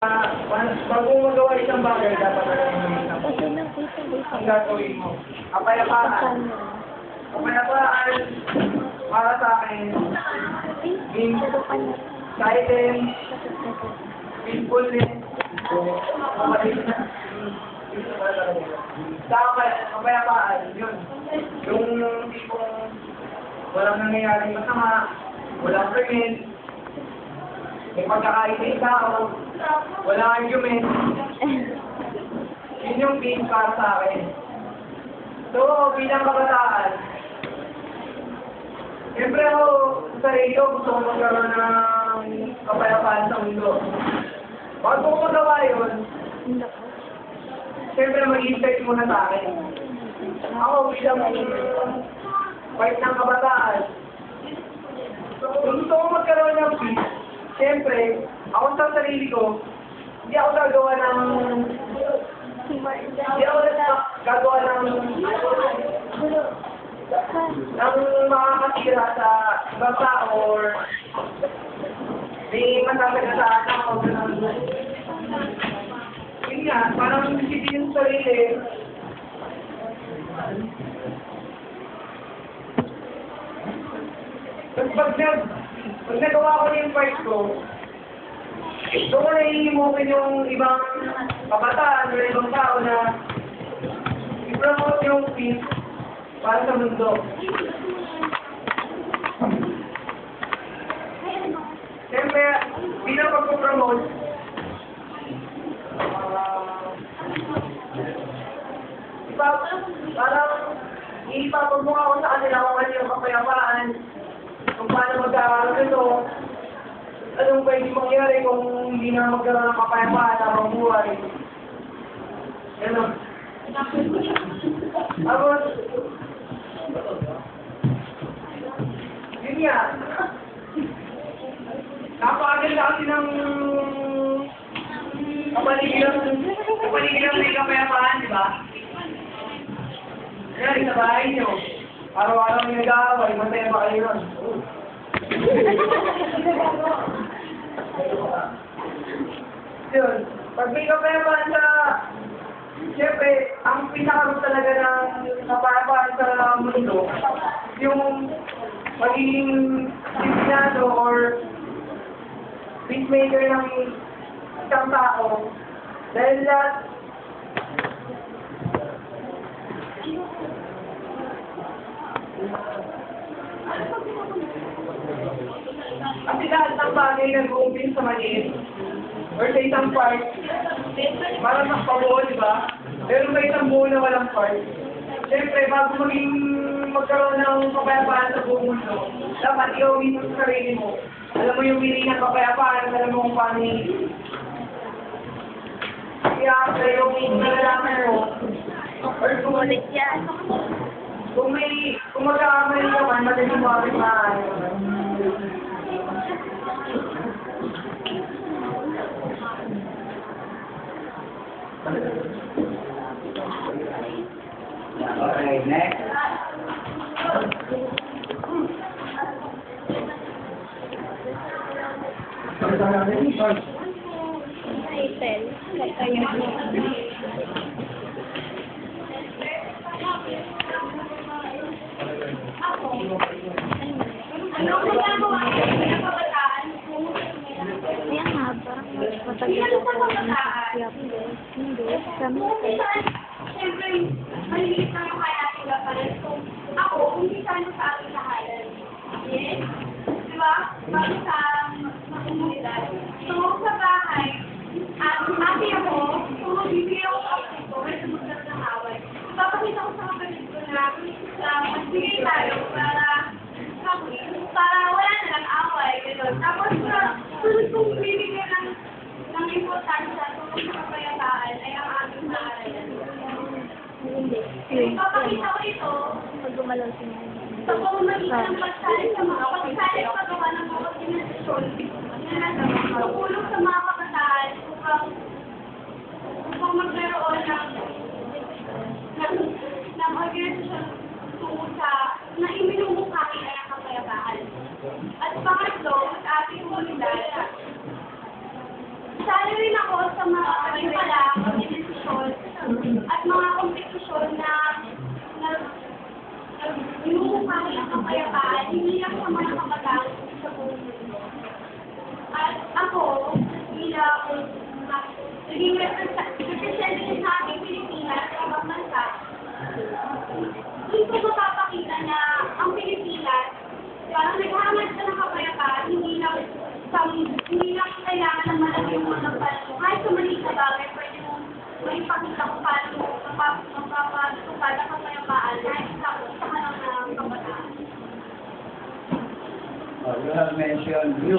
Bago magawa isang bagay, dapat ang gagawin mo. Kapayapaan. Kapayapaan para sa akin, being silent, peacefulness, kapayapaan, yun. Yung tipong walang nangyayaring masama, walang krimen, may pagkakaitay tao, walang argument. Yun yung peace para sa akin. So, bilang kabataan, siyempre ako, sa sarili ko, gusto ko magkaroon ng kapayapaan sa mundo. Bago ko magawa yun, siyempre mag-effect muna sa akin. Ako, bilang part ng kabataan, kung gusto ko magkaroon ng peace, siyempre, ako sa sarili ko, hindi ako gagawa ng makakasira sa ibang tao or may masasagasaan ako ng yun nga, parang isipin yung sarili. Pag nagawa ko yung part ko, doon ko naiimukin yung ibang kabataan o ibang tao na i-promote yung peace para sa mundo. Siyempre, bilang pagpo-promote, parang ipapagmukha ko sa kanila kung ano yung kapayapaan, kung paano magkakaroon ito, anong pwede mangyari kung hindi na magkaroon ng kapayapaan habang buhay. Ganon. Tapos, yun nga, napakaganda kasi ng kapaligiran may kapayapaan, di ba? Kaya sa bahay nyo, araw-araw may nag-aaway, masaya ba kayo nun? Yun, pag may kapayapaan sa, siyempre, ang pinakaroon talaga ng kapayapaan sa mundo, yung magiging disiplinado or peacemaker ng isang tao, dahil lahat, kasi lahat ng bagay nag-uumpin sa maliit or sa isang part, parang nakapabuo, di ba? Pero may isang buo na walang part. Siyempre, bago magkaroon ng kapayapaan sa buong mundo, dapat ikaw mismo sa sarili mo. Alam mo yung meaning ng kapayapaan, alam mo kung paano kaya yung nalalaman mo, or kung magkakamali ka man, madaling mawagin maaari. Okay, next. Anong magagawa ko sa kabataan? Ayan nga ba? Matagal ako hindi. Kami Siyempre, maliliit na yung kaya sila pala. So, ako, umpisa na sa aking lahanan. Yes? Di ba? Bago sa komunidad. So, sa bahay, ate ako, kung magbibigay ako sa kapatid ko, may sumugdad ng away. Ipapakita ko sa kapatid ko na magbigay tayo para wala na lang away. Tapos, sunod kong bibigyan ng importansya tungkol sa kapayapaan ay ang aming naaralan. Ipapakita ko ito sa pamamagitan ng pagsali sa mga paggawa ng mga organisasyon na tutulong sa mga kabataan upang magkaroon ng organisasyon tungkol sa na iminumukha ay ang kapayapaan. At pangatlo, sa ating komunidad, sana rin ako sa mga kami pala, kompetisyon, at mga kompetisyon na minumukha ng kapayapaan, hindi lang sa mga kabataan sa buong mundo. At ako, bilang naging representative sa ating Pilipinas sa ibang bansa, gusto ko mapapakita na ang Pilipinas, parang naghahamad ka ng kapayapaan, hindi lang kailangan ng malaking mga palo. Kahit sa maliit na bagay, pwede mo maipakita kung paano magpapatupad ang kapayapaan kahit sa hanang ng kabataan. You have mentioned you.